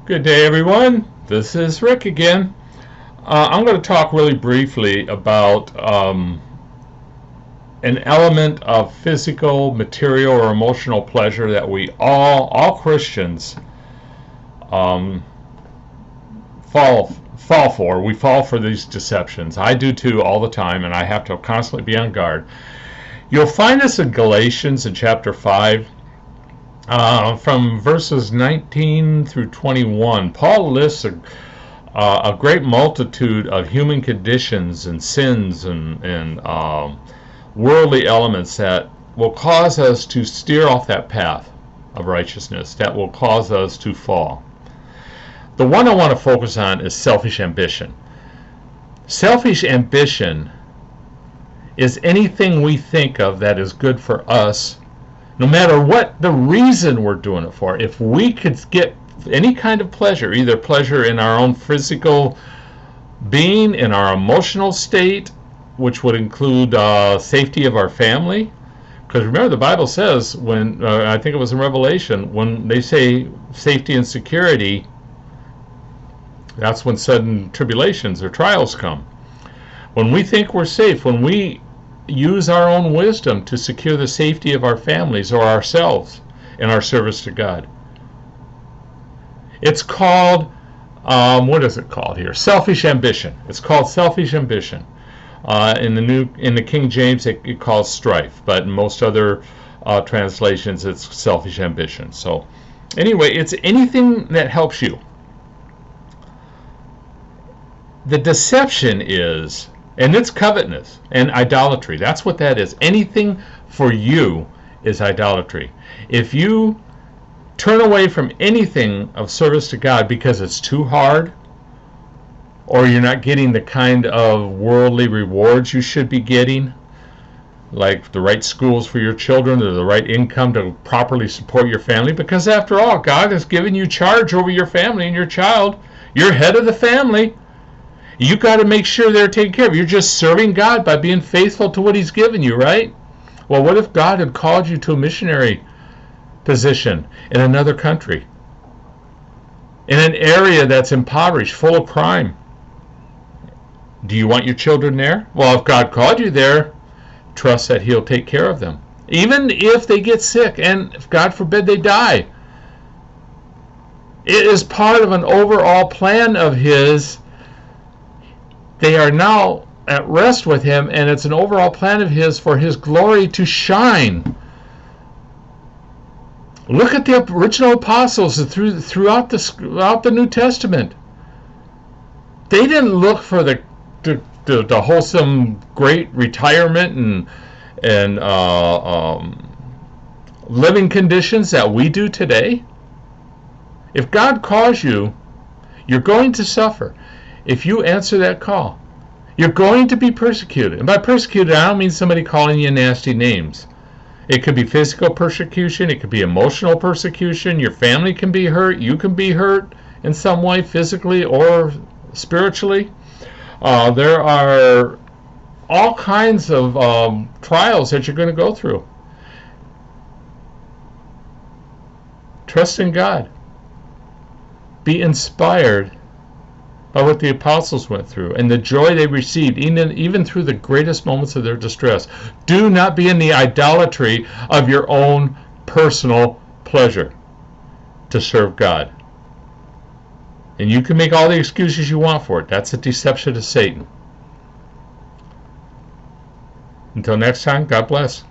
Good day, everyone. This is Rick again. I'm going to talk really briefly about an element of physical, material, or emotional pleasure that we all Christians, um, fall for. We fall for these deceptions. I do too, all the time, and I have to constantly be on guard. You'll find this in Galatians in chapter 5. From verses 19 through 21, Paul lists a great multitude of human conditions and sins and worldly elements that will cause us to steer off that path of righteousness, that will cause us to fall. The one I want to focus on is selfish ambition. Selfish ambition is anything we think of that is good for us, no matter what the reason we're doing it for. If we could get any kind of pleasure, either pleasure in our own physical being, in our emotional state, which would include safety of our family. Because remember, the Bible says, when I think it was in Revelation, when they say safety and security, that's when sudden tribulations or trials come. When we think we're safe, when we use our own wisdom to secure the safety of our families or ourselves in our service to God, it's called, what is it called here? Selfish ambition. It's called selfish ambition. In the King James, it calls strife, but in most other translations, it's selfish ambition. So, anyway, it's anything that helps you. The deception is, and it's covetousness and idolatry. That's what that is. Anything for you is idolatry. If you turn away from anything of service to God because it's too hard, or you're not getting the kind of worldly rewards you should be getting, like the right schools for your children or the right income to properly support your family, because after all, God has given you charge over your family and your child. You're head of the family. You got to make sure they're taken care of. You're just serving God by being faithful to what He's given you, right? Well, what if God had called you to a missionary position in another country, in an area that's impoverished, full of crime? Do you want your children there? Well, if God called you there, trust that He'll take care of them. Even if they get sick, and if God forbid they die, it is part of an overall plan of His. They are now at rest with Him, and it's an overall plan of His for His glory to shine. Look at the original apostles throughout the New Testament. They didn't look for the wholesome, great retirement and living conditions that we do today. If God calls you, you're going to suffer. If you answer that call, you're going to be persecuted. And by persecuted, I don't mean somebody calling you nasty names. It could be physical persecution. It could be emotional persecution. Your family can be hurt. You can be hurt in some way, physically or spiritually. There are all kinds of trials that you're going to go through. Trust in God. Be inspired by what the apostles went through and the joy they received, even through the greatest moments of their distress. Do not be in the idolatry of your own personal pleasure to serve God. And you can make all the excuses you want for it. That's a deception of Satan. Until next time, God bless.